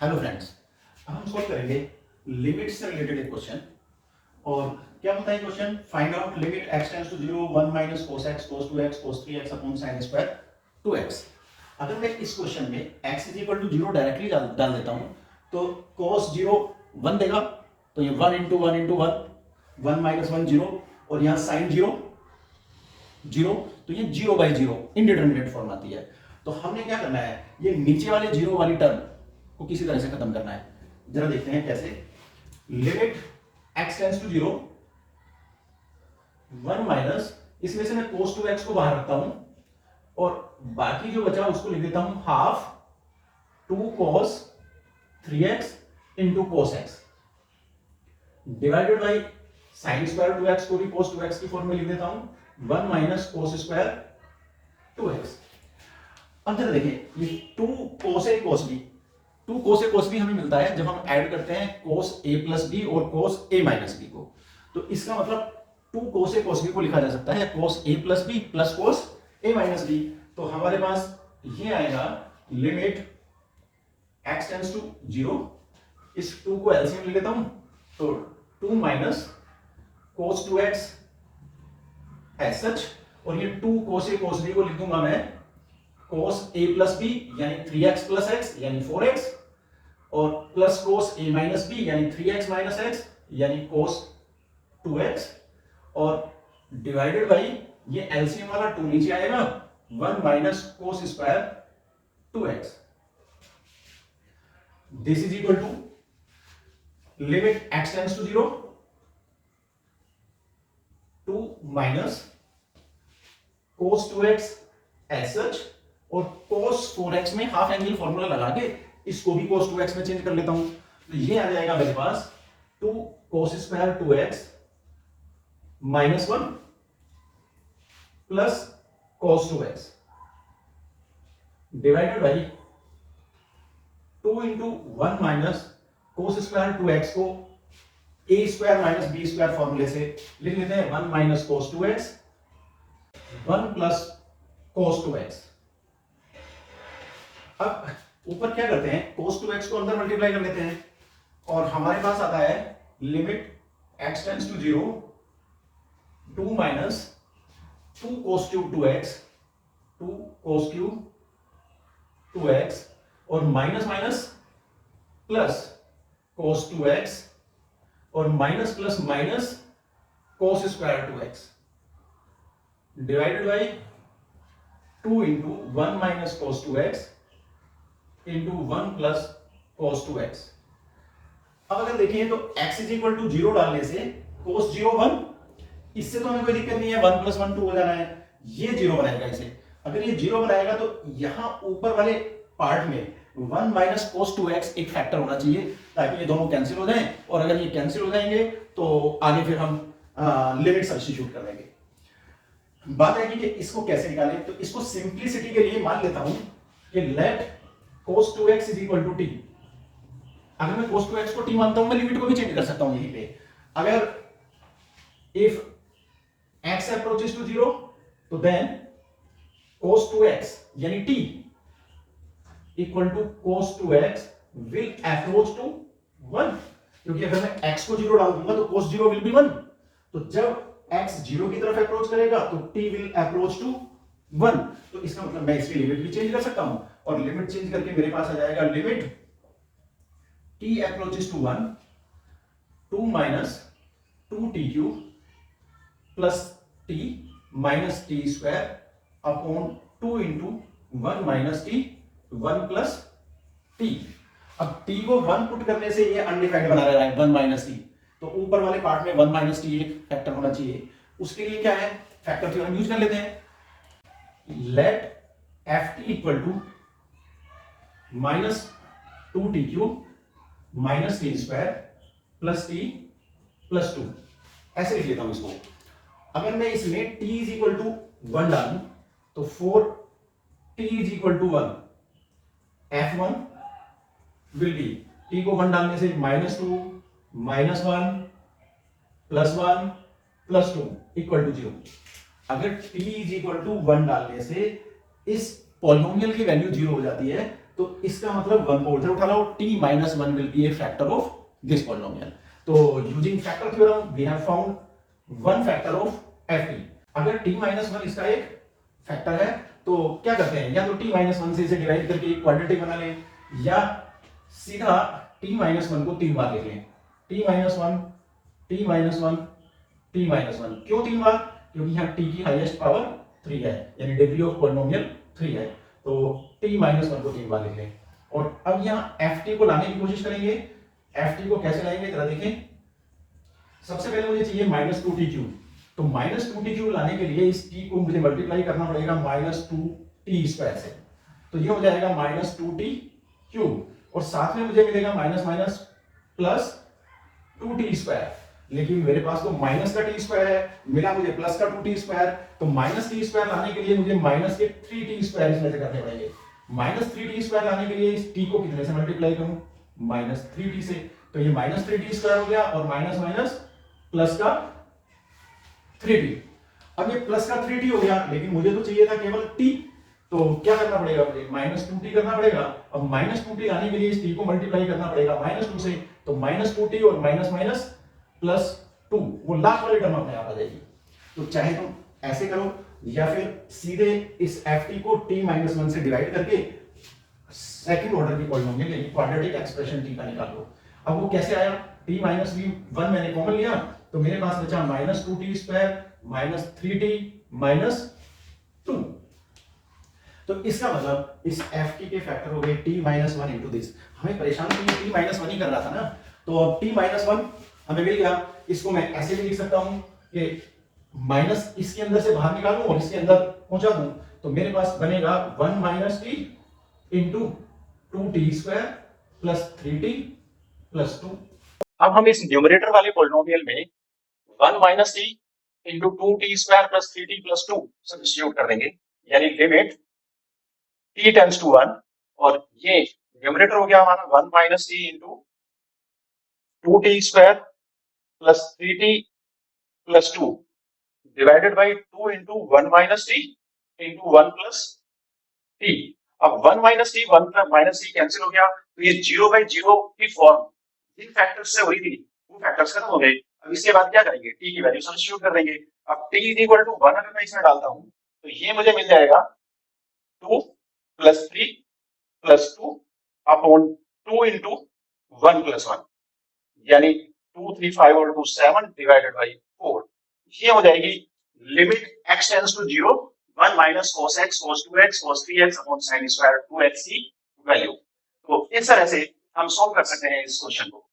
Hello friends, अब हम solve करेंगे लिमिट से रिलेटेड एक क्वेश्चन। और क्या होता है question, find out limit x tends to 0 1 minus cos x cos 2x cos 3x upon sin square 2x। अगर मैं इस क्वेश्चन में x is equal to 0 directly डाल देता हूं तो cos 0 1 देगा, तो ये 1 इंटू 1 इंटू 1 1 माइनस 1 0, और यहाँ sin 0 0, तो ये 0 बाई 0 इनडिटरमिनेट फॉर्म आती है। तो हमने क्या करना है, ये नीचे वाले 0 वाली टर्म को किसी तरह से खत्म करना है। जरा देखते हैं कैसे। Limit x tends to 0 1 minus, इसमें से मैं cos 2x को बाहर रखता हूं और बाकी जो बचा उसको लिख देता हूं half 2 cos 3x into cos x divided by sin square 2x को भी cos 2x की फॉर्म में लिख देता हूं 1 माइनस cos स्क्वायर 2x। अब जरा देखिए, ये 2 cos a cos b, 2 cos a cos b हमें मिलता है जब हम ऐड करते हैं cos a प्लस b और cos a माइनस b को। तो इसका मतलब 2 cos a cos b को लिखा जा सकता है cos a plus b plus cos a minus b। तो हमारे पास ये आएगा लिमिट x टेंड्स टू 0, इस 2 को एलसीएम ले लेता हूं तो 2 minus cos 2x as such, और ये 2 cos a cos b को लिख दूंगा मैं cos a प्लस b यानी 3x प्लस x यानी 4x, और plus cos a minus b यानी 3x माइनस x यानी cos 2x, और डिवाइडेड बाई ये एलसीएम वाला 2 नीचे आएगा 1 minus cos square 2x। This is equal to limit x tends to 0 2 minus cos 2x as such, और cos 4x में half angle formula लगा के इसको भी cos 2x में चेंज कर लेता हूं, तो ये आ जाएगा मेरे पास 2 cos square 2x minus 1 plus cos 2x divided by 2 into 1 minus cos square 2x को a square minus b square फॉर्मूले से लिख लेते हैं 1 minus cos 2x 1 plus cos 2x। अब ऊपर क्या करते हैं, cos 2x को अंदर मल्टीप्लाई कर लेते हैं और हमारे पास आता है limit x tends to 0 2 minus 2 cos cube 2x 2 cos cube 2x और minus minus plus cos 2x और minus plus minus cos square 2x divided by 2 into 1 minus cos 2x into 1 plus cos 2x। अब अगर देखिए तो x is equal to 0 डालने से cos 0 1, इससे तो हमें कोई दिक्कत नहीं है, 1 प्लस 1 2 हो जाना है, ये 0 बनाएगा इसे। अगर ये 0 बनाएगा तो यहां ऊपर वाले पार्ट में 1 माइनस cos 2x एक फैक्टर होना चाहिए ताकि ये दोनों कैंसिल हो जाएं, और अगर ये कैंसिल हो जाएंगे तो आगे फिर हम लिमिट सब्स्टिट्यूट कर देंगे। बात है कि इसको कैसे निकालें, तो इसको सिंप्लिसिटी के लिए मान लेता हूं कि let cos 2x is equal to t। अगर मैं cos 2x को t मानता हूं, मैं लिमिट को भी चेंज कर सकता हूं यहीं पे। अगर if x approaches to 0 तो देन cos 2x यानी t equal to cos 2x will approach to 1, क्योंकि अगर मैं x को 0 डाल दूंगा तो cos 0 will be 1। तो जब x 0 की तरफ अप्रोच करेगा तो t will approach to 1, तो इसका मतलब मैं इसकी लिमिट भी चेंज कर सकता हूं, और लिमिट चेंज करके मेरे पास आ जाएगा limit t approaches to 1 2 minus 2t cube plus t minus t square upon 2 into 1 minus t 1 plus t। अब t को 1 पुट करने से ये अनडिफाइंड बना रहा है 1 माइनस t, तो ऊपर वाले पार्ट में 1 माइनस t एक फैक्टर होना चाहिए। उसके लिए क्या है, फैक्टर थ्योरम यूज कर लेते हैं। Let ft equal to minus 2t cube minus t square plus t plus 2, ऐसे लिख लेता हूं इसको। अगर मैं इसमें t इज इक्वल टू 1 डालूं तो 4t is equal to 1 f1 will be, t को 1 डालने से minus 2 minus 1 plus 1 plus 2 equal to 0। अगर t इज इक्वल टू 1 डालने से इस पॉलिनोमियल की वैल्यू 0 हो जाती है तो इसका मतलब वन बोल उठा लो, t minus one will be a factor of this polynomial. तो using factor theorem we have found one factor of ft। अगर t माइनस वन इसका एक फैक्टर है तो क्या करते हैं, या तो t माइनस वन से इसे डिवाइड करके एक क्वाड्रेटिक बना लें, या सीधा t माइनस वन को 3 बार लिख लें, t minus one, t minus one, t minus one. क्यों 3 बार? क्योंकि यहाँ t की हाईएस्ट पावर 3 है, यानी डिग्री ऑफ पॉलिनोमियल 3 है, तो t माइनस वन को 3 बार लिख लें। और अब यहाँ ft को लाने की कोशिश करेंगे। ft को कैसे लाएंगे जरा देखें। सबसे पहले मुझे चाहिए माइनस 2t क्यूब, तो माइनस 2t क्यूब लाने के लिए इस t को मुझे मल्टीप्लाई करना पड़ेगा माइनस 2t स्क्वायर से, तो ये हो जाएगा माइनस 2t क्यूब, और साथ में मुझे मिलेगा minus minus plus 2t square. लेकिन मेरे पास तो माइनस का टी स्क्वायर है, मिला मुझे प्लस का 2t स्क्वायर, तो माइनस टी स्क्वायर लाने के लिए मुझे माइनस के 3t स्क्वायर इसमें से करने पड़ेंगे। माइनस 3t स्क्वायर लाने के लिए इस t को कितने से मल्टीप्लाई करूं, माइनस 3t से, तो ये माइनस 3t स्क्वायर हो गया, और माइनस माइनस प्लस का 3t। अब ये प्लस का 3t हो गया, लेकिन मुझे तो चाहिए था केवल t, तो क्या करना पड़ेगा मुझे, माइनस 2t करना पड़ेगा। अब माइनस 2t लाने के लिए इस t को मल्टीप्लाई करना पड़ेगा माइनस 2 से, तो माइनस 2t और माइनस माइनस प्लस 2, वो लास्ट वाली टर्म अपने आप आ जाएगी। तो चाहे तुम ऐसे करो, या फिर सीधे इस ft को t माइनस वन से डिवाइड करके सेकंड ऑर्डर की पॉलिनोमियल यानी क्वाड्रेटिक एक्सप्रेशन t का निकाल लो। अब वो कैसे आया, t माइनस वन मैंने कॉमन लिया, तो मेरे पास बचा minus 2t square minus 3t minus 2। तो इसका मतलब इस ft के फैक्टर हो गए t minus one into this. हमें परेशान तो ये t माइनस वन ही कर रहा था ना, तो अब t माइनस वन हमें मिल गया। इसको मैं ऐसे भी लिख सकता हूं कि माइनस इसके अंदर से बाहर निकालूं और इसके अंदर पहुंचा दूं, तो मेरे पास बनेगा 1 minus T into 2t square plus 3t plus 2। अब हम इस न्यूमरेटर वाले पॉलिनोमियल में 1 minus T into 2t square plus 3t plus 2 substitute कर देंगे, यानी लिमिट t टेंड्स टू 1, और ये न्यूमरेटर हो गया हमारा 1 minus T into 2t square plus 3t plus 2 divided by 2 into 1 minus T into 1 plus T. अब 1 minus T 1 minus T cancel हो गया, तो ये 0/0 की फॉर्म जिन फैक्टर्स से हो रही थी वो फैक्टर्स खत्म हो गए। अब इसके बाद क्या करेंगे, टी की वैल्यू सब्स्टिट्यूट कर देंगे। अब t इज इक्वल टू 1 अगर मैं इसमें डालता हूं, तो ये मुझे मिल जाएगा 2 plus 3 plus 2 upon 2 into 1 plus 1, यानी 2 3 5 और 2 7 डिवाइडेड बाई 4। ये हो जाएगी limit x tends to 0 1 minus cos x cos 2x cos 3x upon sin square 2x की वैल्यू। तो इस तरह से हम सॉल्व कर सकते हैं इस क्वेश्चन को।